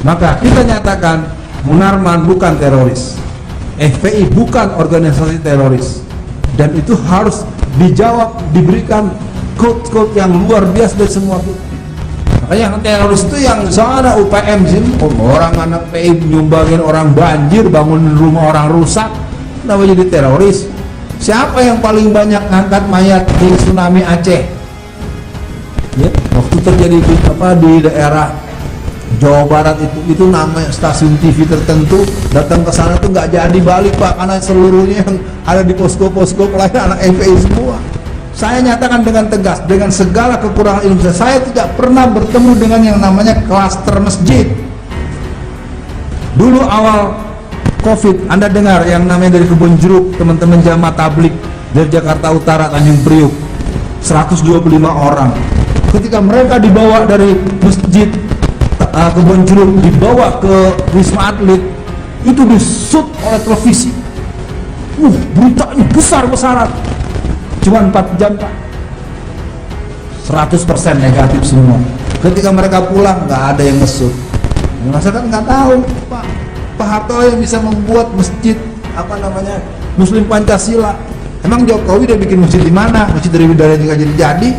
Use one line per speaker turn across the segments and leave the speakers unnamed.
Maka kita nyatakan Munarman bukan teroris, FPI bukan organisasi teroris, dan itu harus dijawab, diberikan code-code yang luar biasa dari semua kita. Makanya yang teroris itu yang sana UPM sih, orang anak PI nyumbangin orang banjir, bangun rumah orang rusak, kenapa jadi teroris? Siapa yang paling banyak ngangkat mayat di tsunami Aceh? Ya, waktu terjadi di daerah Jawa Barat itu namanya stasiun TV tertentu, datang ke sana tuh nggak jadi balik Pak, karena seluruhnya yang ada di posko-posko pelayanan anak FPI semua. Saya nyatakan dengan tegas, dengan segala kekurangan ilmu saya tidak pernah bertemu dengan yang namanya klaster masjid. Dulu awal COVID, Anda dengar yang namanya dari Kebun Jeruk, teman-teman jamaah tablik dari Jakarta Utara, Tanjung Priuk, 125 orang. Ketika mereka dibawa dari masjid Kebun Jeruk dibawa ke Wisma Atlet, itu disut oleh televisi. Beritanya besar-besaran. Cuma 4 jam Pak, 100% negatif semua. Ketika mereka pulang nggak ada yang ngesut. Masyarakat nggak tahu Pak Harto yang bisa membuat masjid Muslim Pancasila. Emang Jokowi udah bikin masjid di mana? Masjid dari Bidara juga jadi.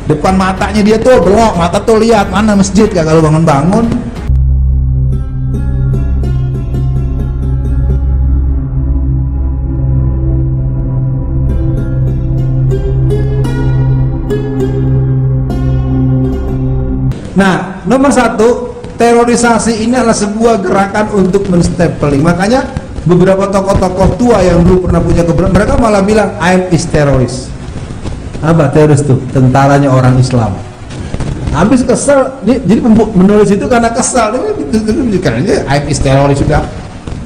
Depan matanya dia tuh belok, mata tuh lihat mana masjid, kagak lu bangun-bangun. Nah, nomor 1, terorisasi ini adalah sebuah gerakan untuk menstempling. Makanya beberapa tokoh-tokoh tua yang dulu pernah punya keberanian, mereka malah bilang I is terrorist. Apa teroris tuh? Tentaranya orang Islam. Habis kesel, jadi menulis itu karena kesal. Karena I is terrorist sudah.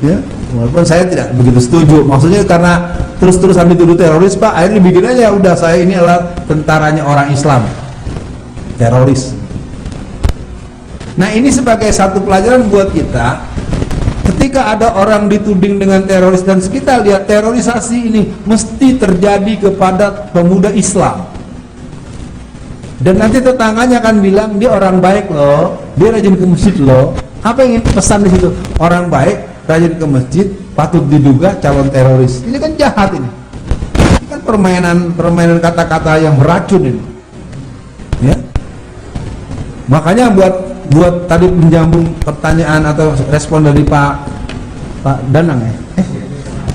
Ya, walaupun saya tidak begitu setuju. Maksudnya karena terus-terusan dituduh teroris, Pak, akhirnya bikin aja udah saya ini adalah tentaranya orang Islam. Teroris. Nah, ini sebagai satu pelajaran buat kita. Ketika ada orang dituding dengan teroris, dan kita lihat terorisasi ini mesti terjadi kepada pemuda Islam. Dan nanti tetangganya akan bilang dia orang baik loh, dia rajin ke masjid loh. Apa yang ingin pesan di situ? Orang baik rajin ke masjid, patut diduga calon teroris. Ini kan jahat ini. Ini kan permainan kata-kata yang beracun ini. Ya. Makanya buat tadi menjambung pertanyaan atau respon dari Pak Danang ya,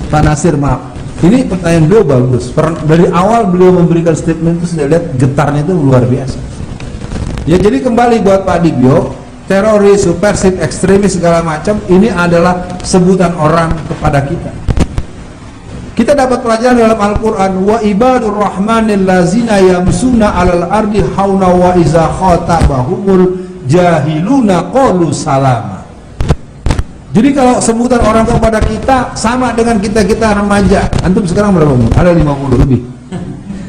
Pak Nasir, maaf. Ini pertanyaan beliau bagus. Dari awal beliau memberikan statement itu sudah lihat getarnya itu luar biasa. Ya, jadi kembali buat Pak Dibyo, teroris, subversif, ekstremis segala macam ini adalah sebutan orang kepada kita. Kita dapat pelajaran dalam Al-Quran, wa ibadur rahmanil lazina yamsuna alal ardi hauna wa iza khatabahumul jahiluna qalu salama. Jadi kalau sebutan orang kepada kita sama dengan kita remaja. Antum sekarang berapa umur? Ada 50 lebih?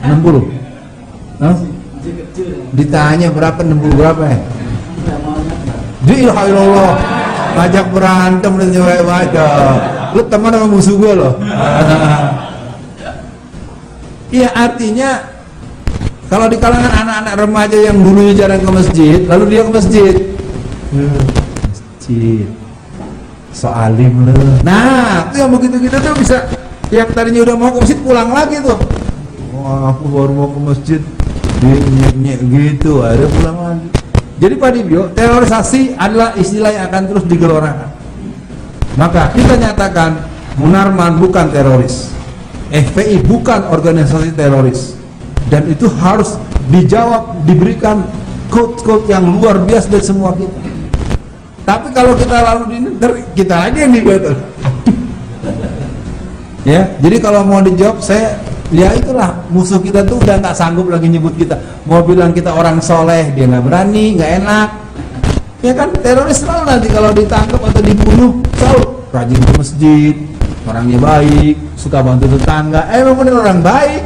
60? Hah? Ditanya berapa, 60 berapa ya? Jihailallah, ngajak berantem dan nyewa-nyewa. Lu teman sama musuh gue loh. Iya, artinya kalau di kalangan anak-anak remaja yang dulunya jarang ke masjid, lalu dia ke masjid, masjid, soalim lu. Nah, itu yang begitu kita tuh bisa, yang tadinya udah mau ke masjid pulang lagi tuh. Wah, aku baru mau ke masjid, nyek gitu, ada pulang lagi. Jadi Pak Dibyo, terorisasi adalah istilah yang akan terus digelorakan. Maka kita nyatakan Munarman bukan teroris, FPI bukan organisasi teroris, dan itu harus dijawab, diberikan code-code yang luar biasa dari semua kita. Tapi kalau kita lalu kita lagi yang dibetul. Ya, jadi kalau mau dijawab, ya itulah musuh kita tuh udah nggak sanggup lagi nyebut kita. Mau bilang kita orang soleh, dia nggak berani, nggak enak. Ya kan, teroris selalu nanti kalau ditangkap atau dibunuh selalu rajin ke masjid, orangnya baik, suka bantu tetangga. Emang bener orang baik.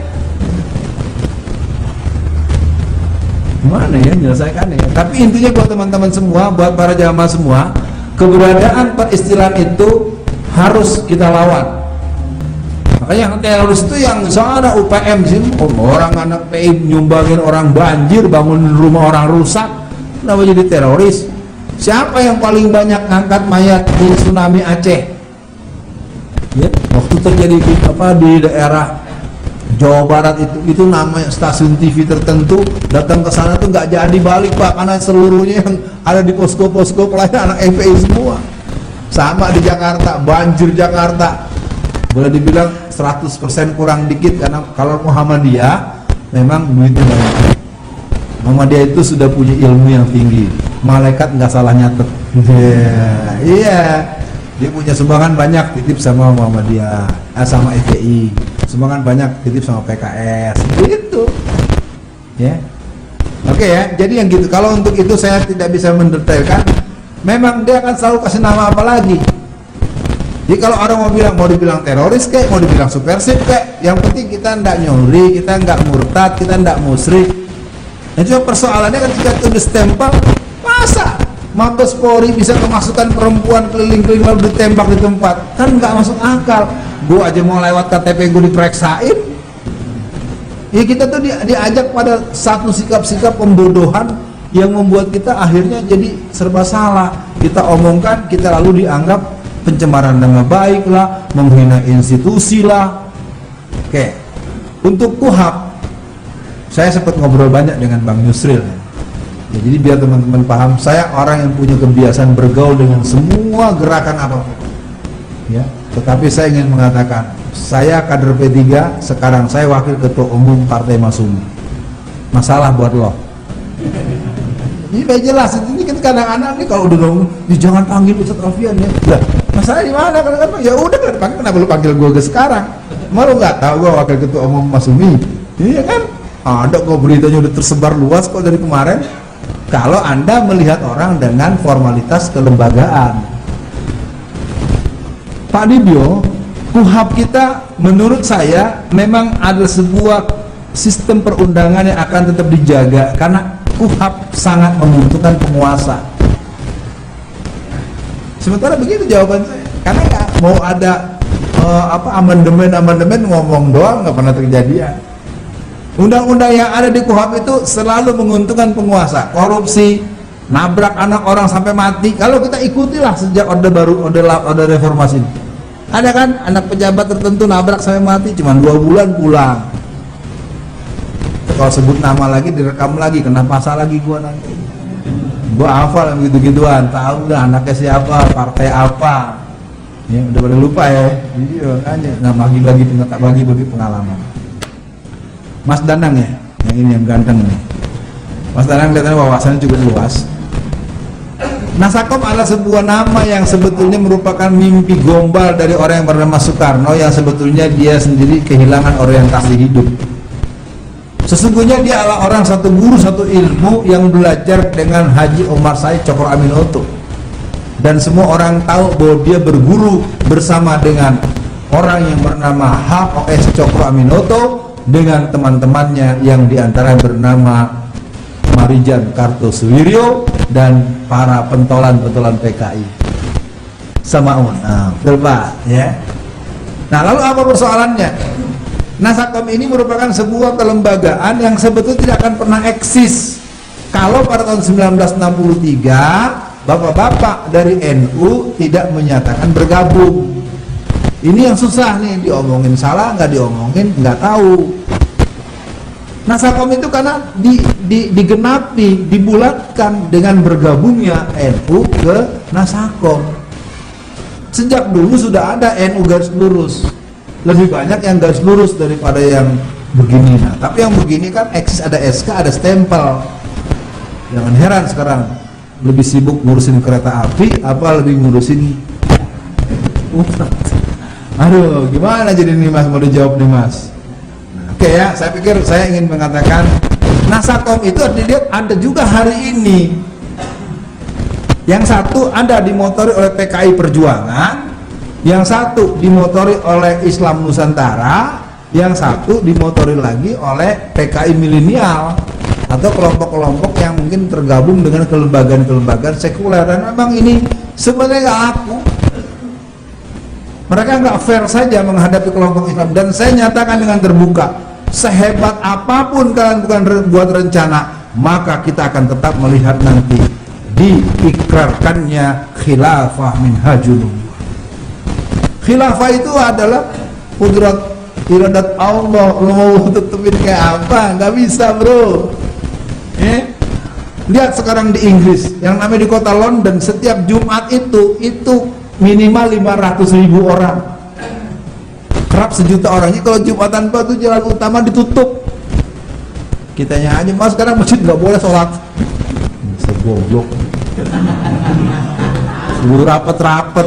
Gimana ya menyelesaikannya ya? Tapi intinya buat teman-teman semua, buat para jamaah semua, keberadaan peristilahan itu harus kita lawan. Makanya yang teroris itu yang sana UPM sih, orang anak PI nyumbangin orang banjir, bangun rumah orang rusak, kenapa jadi teroris? Siapa yang paling banyak ngangkat mayat di tsunami Aceh? Ya, waktu terjadi di daerah Jawa Barat itu namanya stasiun TV tertentu datang ke sana tuh nggak jadi balik Pak, karena seluruhnya yang ada di posko-posko pelayanan anak FPI semua. Sama di Jakarta, banjir Jakarta, boleh dibilang 100% kurang dikit, karena kalau Muhammadiyah memang duitnya banyak. Muhammadiyah itu sudah punya ilmu yang tinggi, malaikat nggak salah nyatet. Iya, dia punya sumbangan banyak, titip sama Muhammadiyah, sama FPI. Sumbangan banyak titip sama PKS gitu ya. Oke ya, jadi yang gitu. Kalau untuk itu saya tidak bisa mendetailkan. Memang dia akan selalu kasih nama apa lagi. Jadi kalau orang mau dibilang teroris kayak, mau dibilang subversif kayak, yang penting kita ndak nyuri, kita nggak murtad, kita ndak musyrik. Yang cuma persoalannya kan jika itu stempel, masa Mabes Polri bisa kemasukan perempuan keliling-keliling lalu ditembak di tempat, kan nggak masuk akal. Gue aja mau lewat KTP gue diperiksain. Ya kita tuh diajak pada satu sikap-sikap pembodohan yang membuat kita akhirnya jadi serba salah. Kita omongkan, kita lalu dianggap pencemaran nama baik lah, menghina institusi lah. Oke, untuk KUHAP saya sempat ngobrol banyak dengan Bang Yusril ya. Ya, jadi biar teman-teman paham, saya orang yang punya kebiasaan bergaul dengan semua gerakan apapun ya. Tetapi saya ingin mengatakan, saya kader P3, sekarang saya wakil ketua umum Partai Masyumi. Masalah buat lo. Ini udah jelas, ini kan kadang-kadang nih kalau udah ngomong, jangan panggil Ustadz Alfian ya. Lah, masalah di mana? Kadang-kadang ya udah kan panggil, kenapa lu panggil gue ke sekarang? Malu nggak tahu gue wakil ketua umum Masyumi? Iya kan? Ada kok beritanya udah tersebar luas kok dari kemarin. Kalau Anda melihat orang dengan formalitas kelembagaan. Pak Dibyo, KUHAP kita menurut saya memang ada sebuah sistem perundangan yang akan tetap dijaga, karena KUHAP sangat menguntungkan penguasa. Sementara begitu jawaban saya, karena nggak mau ada amandemen ngomong doang, nggak pernah terjadi. Undang-undang yang ada di KUHAP itu selalu menguntungkan penguasa. Korupsi, nabrak anak orang sampai mati, kalau kita ikutilah sejak orde reformasi. Ada kan anak pejabat tertentu nabrak sampai mati, cuma 2 bulan pulang. Kalau sebut nama lagi direkam lagi, kena pasal lagi gua nanti. Gua hafal yang gitu-gituan, tahu dah anaknya siapa, partai apa. Ya udah pada lupa ya. Iya aja. Nah bagi pengalaman. Mas Danang ya, yang ini yang ganteng nih. Mas Danang kelihatannya wawasannya cukup luas. Nasakom adalah sebuah nama yang sebetulnya merupakan mimpi gombal dari orang yang bernama Soekarno, yang sebetulnya dia sendiri kehilangan orientasi hidup. Sesungguhnya dia adalah orang satu guru, satu ilmu yang belajar dengan Haji Omar Said Cokro Aminoto. Dan semua orang tahu bahwa dia berguru bersama dengan orang yang bernama H.O.S. Cokro Aminoto dengan teman-temannya yang diantara bernama Marijan Kartosuwiryo dan para pentolan-pentolan PKI sama betul Pak ya. Nah lalu apa persoalannya? Nasakom ini merupakan sebuah kelembagaan yang sebetulnya tidak akan pernah eksis kalau pada tahun 1963 bapak-bapak dari NU tidak menyatakan bergabung. Ini yang susah nih, diomongin salah nggak diomongin nggak tahu. Nasakom itu karena digenapi, dibulatkan dengan bergabungnya NU ke Nasakom. Sejak dulu sudah ada NU garis lurus, lebih banyak yang garis lurus daripada yang begini. Nah, tapi yang begini kan eksis, ada SK, ada stempel. Jangan heran sekarang lebih sibuk ngurusin kereta api apa lebih ngurusin aduh gimana jadi nih Mas, mau dijawab nih Mas. Oke ya, saya pikir saya ingin mengatakan Nasakom itu dilihat ada juga hari ini. Yang satu ada dimotori oleh PKI Perjuangan, yang satu dimotori oleh Islam Nusantara, yang satu dimotori lagi oleh PKI milenial atau kelompok-kelompok yang mungkin tergabung dengan kelembagaan-kelembagaan sekuler. Dan memang ini sebenarnya nggak laku. Mereka nggak fair saja menghadapi kelompok Islam. Dan saya nyatakan dengan terbuka, sehebat apapun kalian bukan buat rencana, maka kita akan tetap melihat nanti diikrarkannya khilafah minhajun. Khilafah itu adalah kudrat iradat Allah. Lo mau tutupin kayak apa? Nggak bisa, bro. Lihat sekarang di Inggris, yang namanya di kota London, setiap Jumat itu minimal 500.000 orang, kerap 1 juta orang. Jadi kalau Jumatan itu jalan utama ditutup. Kitanya aja, mas sekarang masjid nggak boleh sholat. Segoblok. Suruh rapet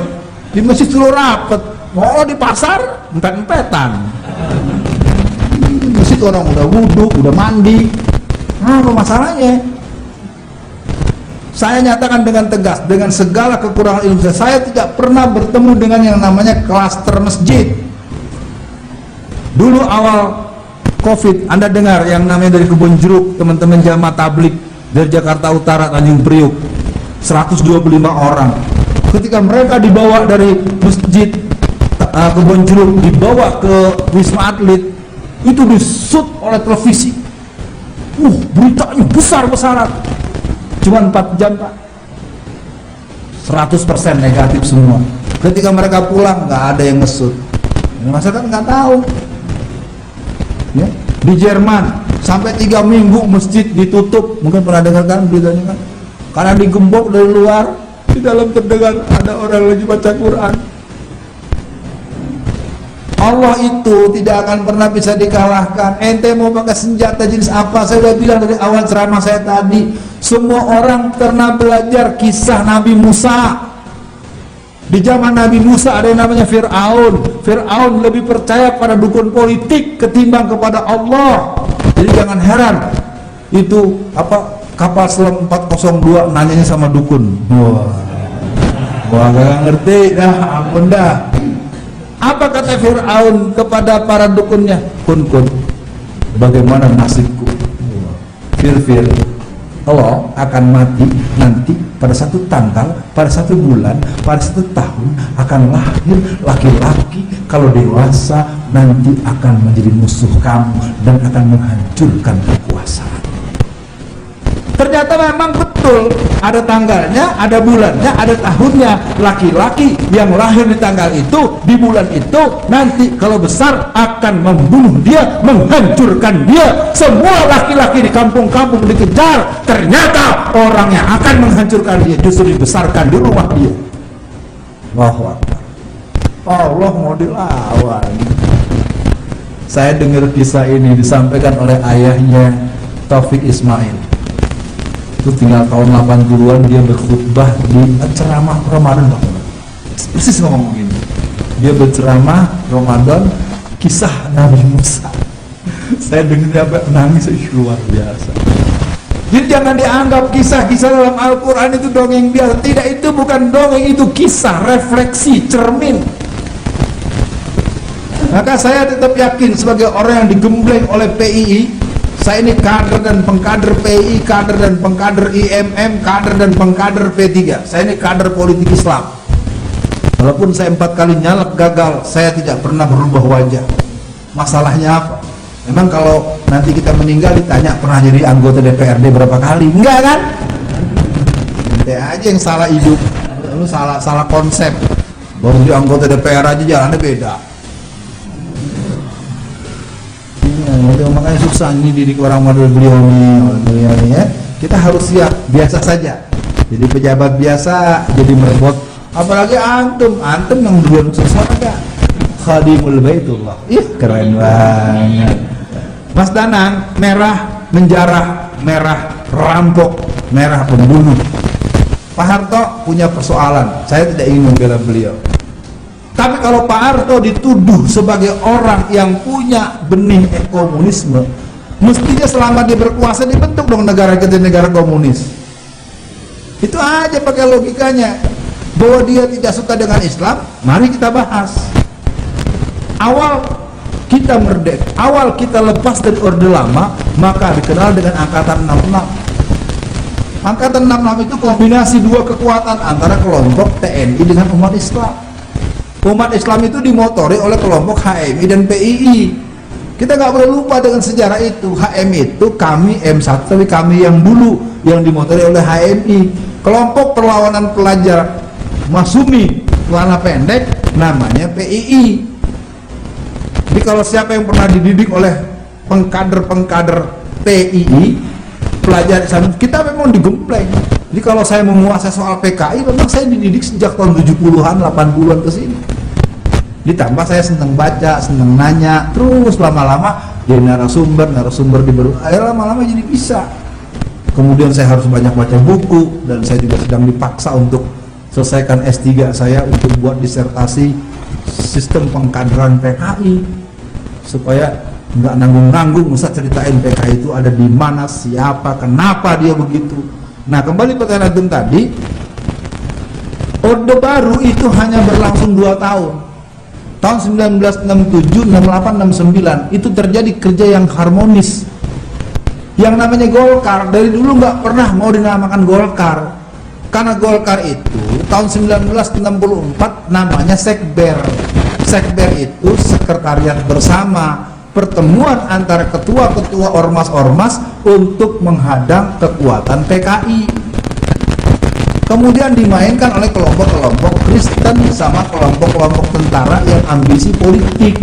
di masjid, suruh rapet. Mau di pasar empet-empetan. Masjid orang udah wudhu, udah mandi. Apa masalahnya? Saya nyatakan dengan tegas, dengan segala kekurangan ilmu saya tidak pernah bertemu dengan yang namanya klaster masjid. Dulu awal Covid, Anda dengar yang namanya dari Kebon Jeruk, teman-teman jamaah tablik dari Jakarta Utara, Tanjung Priuk, 125 orang. Ketika mereka dibawa dari masjid Kebon Jeruk, dibawa ke Wisma Atlet, itu disut oleh televisi. Beritanya besar-besaran. Cuman 4 jam, Pak, 100% negatif semua. Ketika mereka pulang nggak ada yang ngesut. Masyarakat nggak tahu. Ya, di Jerman sampai 3 minggu masjid ditutup. Mungkin pernah dengar kan beritanya kan? Karena digembok dari luar, di dalam terdengar ada orang lagi baca Quran. Allah itu tidak akan pernah bisa dikalahkan. Ente mau pakai senjata jenis apa? Saya sudah bilang dari awal ceramah saya tadi, semua orang pernah belajar kisah Nabi Musa. Di zaman Nabi Musa ada yang namanya Fir'aun. Fir'aun lebih percaya pada dukun politik ketimbang kepada Allah. Jadi jangan heran itu kapal selam 402 nanyanya sama dukun. Wah gak ngerti dah, ampun dah. Apa kata Fir'aun kepada para dukunnya? Kun, bagaimana nasibku? Fir, Allah akan mati nanti pada 1 tanggal, pada 1 bulan, pada 1 tahun akan lahir laki-laki, kalau dewasa nanti akan menjadi musuh kamu dan akan menghancurkan kekuasaan. Ternyata memang betul, ada tanggalnya, ada bulannya, ada tahunnya. Laki-laki yang lahir di tanggal itu, di bulan itu, nanti kalau besar akan membunuh dia, menghancurkan dia. Semua laki-laki di kampung-kampung dikejar. Ternyata orang yang akan menghancurkan dia justru dibesarkan di rumah dia. Allahu Akbar. Allah mau dilawan. Saya dengar kisah ini disampaikan oleh ayahnya Taufik Ismail. Itu tinggal tahun 80-an dia berkhutbah di ceramah Ramadan, persis ngomong gini. Dia berceramah Ramadan kisah Nabi Musa. Saya dengar sampai nangis, luar biasa. Jadi jangan dianggap kisah-kisah dalam Al-Quran itu dongeng biasa. Tidak, itu bukan dongeng, itu kisah, refleksi, cermin. Maka saya tetap yakin sebagai orang yang digembleng oleh PII, saya ini kader dan pengkader PI, kader dan pengkader IMM, kader dan pengkader P3. Saya ini kader politik Islam. Walaupun saya 4 kali nyalek gagal, saya tidak pernah berubah wajah. Masalahnya apa? Memang kalau nanti kita meninggal ditanya pernah jadi anggota DPRD berapa kali? Enggak kan? Ente aja yang salah hidup, lu salah konsep. Baru jadi anggota DPR aja jalannya beda. Makanya susah ini didik orang model beliau nih ya. Kita harus siap, biasa saja. Jadi pejabat biasa, jadi merebut. Apalagi antum yang duluan surga, khadimul baitullah. Ih, keren banget. Mas Danang, merah menjarah, merah rampok, merah pembunuh. Pak Harto punya persoalan. Saya tidak ingin membela beliau. Tapi kalau Pak Harto dituduh sebagai orang yang punya benih komunisme, mestinya selama dia berkuasa dibentuk dong negara kita negara komunis. Itu aja pakai logikanya. Bahwa dia tidak suka dengan Islam, mari kita bahas. Awal kita merdeka, awal kita lepas dari Orde Lama, maka dikenal dengan Angkatan 66. Angkatan 66 itu kombinasi 2 kekuatan antara kelompok TNI dengan umat Islam. Umat Islam itu dimotori oleh kelompok HMI dan PII. Kita nggak boleh lupa dengan sejarah itu. HMI itu kami M1, tapi kami yang dulu yang dimotori oleh HMI. kelompok perlawanan pelajar Masyumi celana pendek namanya PII. Jadi kalau siapa yang pernah dididik oleh pengkader-pengkader PII, pelajar Islam, kita memang digempleng. Jadi kalau saya menguasai soal PKI, memang saya dididik sejak tahun 70-an, 80-an ke sini. Ditambah saya senang baca, senang nanya, terus lama-lama jadi narasumber di lama-lama jadi bisa. Kemudian saya harus banyak baca buku, dan saya juga sedang dipaksa untuk selesaikan S3 saya untuk buat disertasi sistem pengkaderan PKI, supaya nggak nanggung-nanggung usah ceritain PKI itu ada di mana, siapa, kenapa dia begitu. Nah, kembali pertanyaan Agung tadi, Orde Baru itu hanya berlangsung 2 tahun. Tahun 1967, 68, 69 itu terjadi kerja yang harmonis. Yang namanya Golkar dari dulu nggak pernah mau dinamakan Golkar, karena Golkar itu tahun 1964 namanya Sekber. Sekber itu sekretariat bersama, pertemuan antara ketua-ketua ormas-ormas untuk menghadang kekuatan PKI. Kemudian dimainkan oleh kelompok-kelompok Kristen sama kelompok-kelompok tentara yang ambisi politik.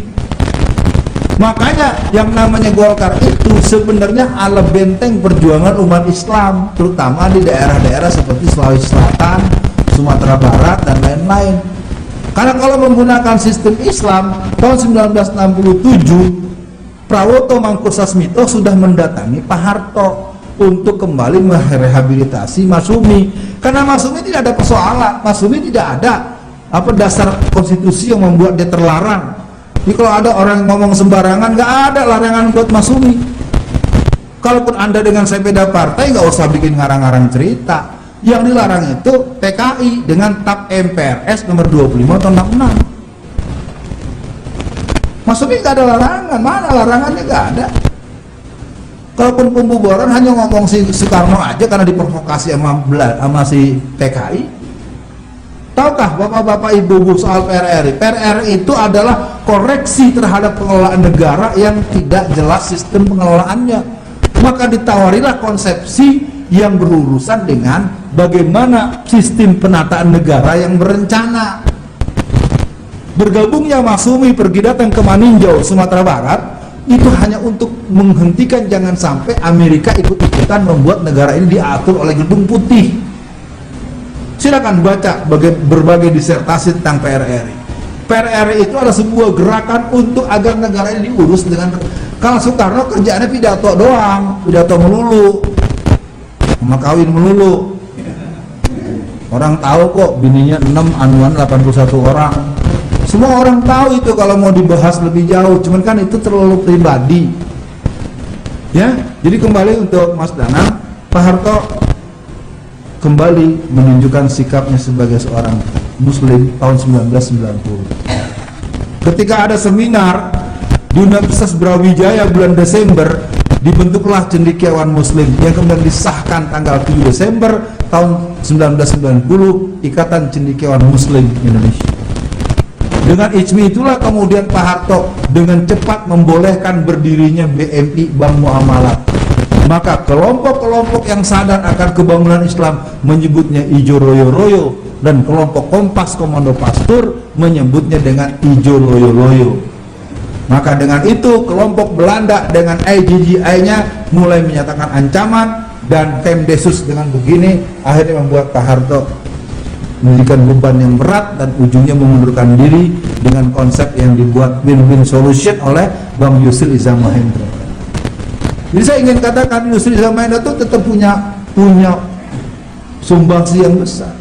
Makanya yang namanya Golkar itu sebenarnya ala benteng perjuangan umat Islam, terutama di daerah-daerah seperti Sulawesi Selatan, Sumatera Barat, dan lain-lain. Karena kalau menggunakan sistem Islam, tahun 1967 Prawoto Mangkusasmito sudah mendatangi Pak Harto untuk kembali merehabilitasi Masyumi, karena Masyumi tidak ada persoalan, Masyumi tidak ada dasar konstitusi yang membuat dia terlarang. Jadi kalau ada orang ngomong sembarangan, nggak ada larangan buat Masyumi. Kalaupun Anda dengan sepeda partai, nggak usah bikin ngarang-ngarang cerita. Yang dilarang itu PKI dengan TAP MPRS nomor 25 tahun 66. Masyumi nggak ada larangan, mana larangannya, nggak ada. Kalaupun pembubaran hanya ngomong si Soekarno aja karena diprovokasi sama si PKI. Tahukah bapak-bapak ibu-ibu soal PRRI? PRRI itu adalah koreksi terhadap pengelolaan negara yang tidak jelas sistem pengelolaannya. Maka ditawarilah konsepsi yang berurusan dengan bagaimana sistem penataan negara yang berencana. Bergabungnya Masyumi pergi datang ke Maninjau, Sumatera Barat, itu hanya untuk menghentikan jangan sampai Amerika ikut-ikutan membuat negara ini diatur oleh Gedung Putih. Silakan baca berbagai disertasi tentang PRRI. PRRI itu adalah sebuah gerakan untuk agar negara ini diurus dengan. Kalau Soekarno kerjaannya pidato doang, pidato melulu, sama kawin melulu. Orang tahu kok bininya 6, anuan 81 orang. Semua orang tahu itu kalau mau dibahas lebih jauh, cuman kan itu terlalu pribadi. Ya, jadi kembali untuk Mas Danang, Pak Harto kembali menunjukkan sikapnya sebagai seorang Muslim tahun 1990. Ketika ada seminar di Universitas Brawijaya bulan Desember, dibentuklah cendekiawan Muslim yang kemudian disahkan tanggal 7 Desember tahun 1990 Ikatan Cendekiawan Muslim Indonesia. Dengan ijmi itulah kemudian Pak Harto dengan cepat membolehkan berdirinya BMI Bank Muamalat. Maka kelompok-kelompok yang sadar akan kebangunan Islam menyebutnya Ijo Royo-Royo, dan kelompok Kompas Komando Pastur menyebutnya dengan Ijo Loyo-Loyo. Maka dengan itu kelompok Belanda dengan IGGI-nya mulai menyatakan ancaman, dan Kemdesus dengan begini akhirnya membuat Pak Harto memberikan beban yang berat dan ujungnya mengundurkan diri dengan konsep yang dibuat win-win solution oleh Bang Yusril Iza Mahendra. Jadi saya ingin katakan Yusril Iza Mahendra itu tetap punya sumbangsi yang besar.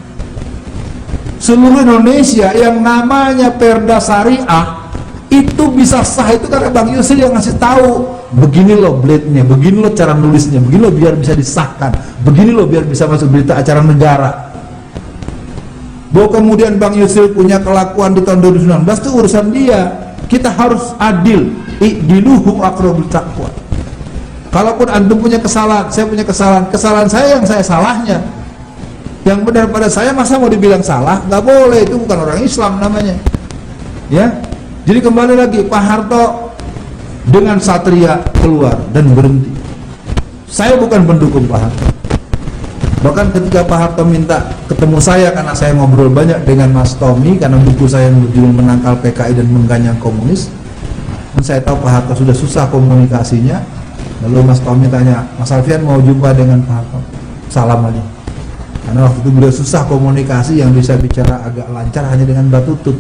Seluruh Indonesia yang namanya Perda Syariah itu bisa sah itu karena Bang Yusril yang ngasih tahu, begini loh blade-nya, begini loh cara nulisnya, begini loh biar bisa disahkan, begini loh biar bisa masuk berita acara negara. Bahwa kemudian Bang Yusril punya kelakuan di tahun 2019 itu urusan dia. Kita harus adil, i'diluhu aqrabut taqwa. Kalaupun antum punya kesalahan, saya punya kesalahan saya yang saya salahnya, yang benar pada saya, masa mau dibilang salah? Nggak boleh, itu bukan orang Islam namanya. Ya, jadi kembali lagi Pak Harto dengan satria keluar dan berhenti. Saya bukan pendukung Pak Harto. Bahkan ketika Pak Harto minta ketemu saya karena saya ngobrol banyak dengan Mas Tommy karena buku saya yang berjudul Menangkal PKI dan Mengganyang Komunis, dan saya tahu Pak Harto sudah susah komunikasinya. Lalu Mas Tommy tanya, Mas Alfian mau jumpa dengan Pak Harto, salam aja. Karena waktu itu beliau susah komunikasi, yang bisa bicara agak lancar hanya dengan batutut.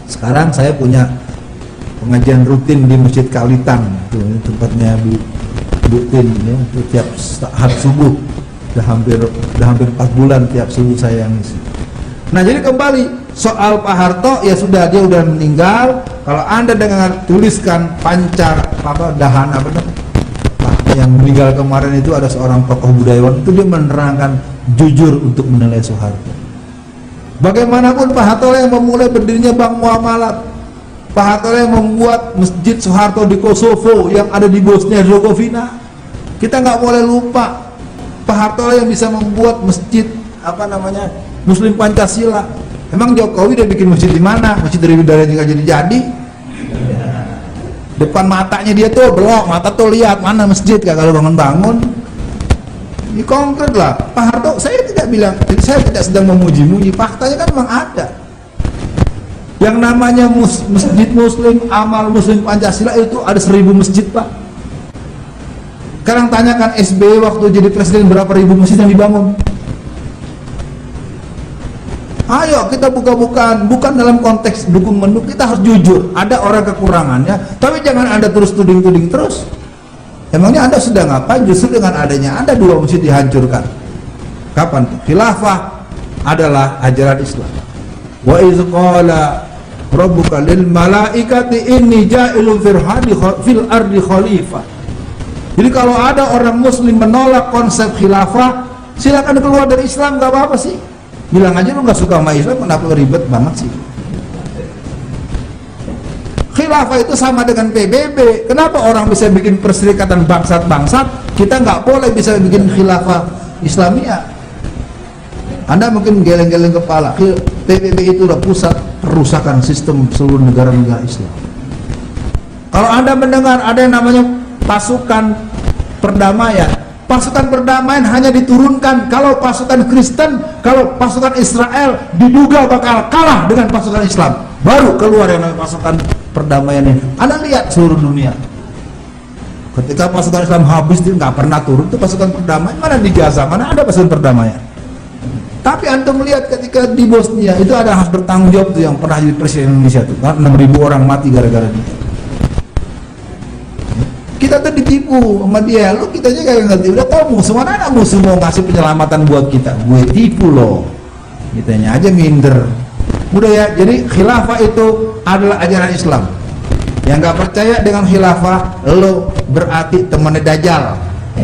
Sekarang saya punya pengajian rutin di Masjid Kalitan, itu tempatnya Bu Tin, ya, itu tiap saat subuh. Udah hampir 4 bulan tiap subuh saya yang ngisi. Nah, jadi kembali soal Pak Harto, ya sudah, dia udah meninggal. Kalau Anda dengan tuliskan Dahana yang meninggal kemarin itu ada seorang tokoh budayawan, itu dia menerangkan jujur untuk menilai Soeharto. Bagaimanapun Pak Harto yang memulai berdirinya Bank Muamalat, Pak Harto yang membuat Masjid Soeharto di Kosovo yang ada di Bosnia Herzegovina. Kita nggak boleh lupa Pak Harto yang bisa membuat masjid Muslim Pancasila. Emang Jokowi udah bikin masjid di mana? Masjid dari Bidara juga jadi. Depan matanya dia tuh belok, mata tuh lihat mana masjid, kagak bangun-bangun. Ini konkret lah. Pak Harto, saya tidak sedang memuji-muji, faktanya kan memang ada. Yang namanya masjid Muslim, amal Muslim Pancasila itu ada 1000 masjid, Pak. Sekarang tanyakan SBY waktu jadi presiden berapa ribu masjid yang dibangun. Ayo kita buka-bukaan, bukan dalam konteks dukung-mendukung, kita harus jujur. Ada orang kekurangannya, tapi jangan Anda terus tuding-tuding terus. Emangnya Anda sedang apa? Justru dengan adanya Anda 2 masjid dihancurkan. Kapan? Khilafah adalah ajaran Islam. Wa iz qala rabbuka lil malaikati inni ja'ilun fil ardi khalifah. Jadi kalau ada orang muslim menolak konsep khilafah, silakan keluar dari Islam, gak apa-apa sih. Bilang aja lu gak suka sama Islam, kenapa ribet banget sih. Khilafah itu sama dengan PBB. Kenapa orang bisa bikin perserikatan bangsat-bangsat, kita nggak boleh bisa bikin khilafah Islamiyah? Anda mungkin geleng-geleng kepala, PBB itu udah pusat perusakan sistem seluruh negara-negara Islam. Kalau Anda mendengar ada yang namanya pasukan perdamaian, pasukan perdamaian hanya diturunkan kalau pasukan Kristen, kalau pasukan Israel diduga bakal kalah dengan pasukan Islam, baru keluar yang namanya pasukan perdamaian ini. Anda lihat seluruh dunia, ketika pasukan Islam habis dia nggak pernah turun tuh pasukan perdamaian. Mana di Gaza, mana ada pasukan perdamaian. Tapi Anda melihat ketika di Bosnia itu ada harus bertanggung jawab tuh yang pernah jadi presiden Indonesia tuh, 6.000 orang mati gara-gara dia. Kita tuh ditipu sama dia, lu kita aja gak ngerti, udah tau musuh, mana ada musuh mau ngasih penyelamatan buat kita, gue tipu loh, kitanya aja minder. Udah ya, jadi khilafah itu adalah ajaran Islam. Yang gak percaya dengan khilafah, lo berarti temannya Dajjal.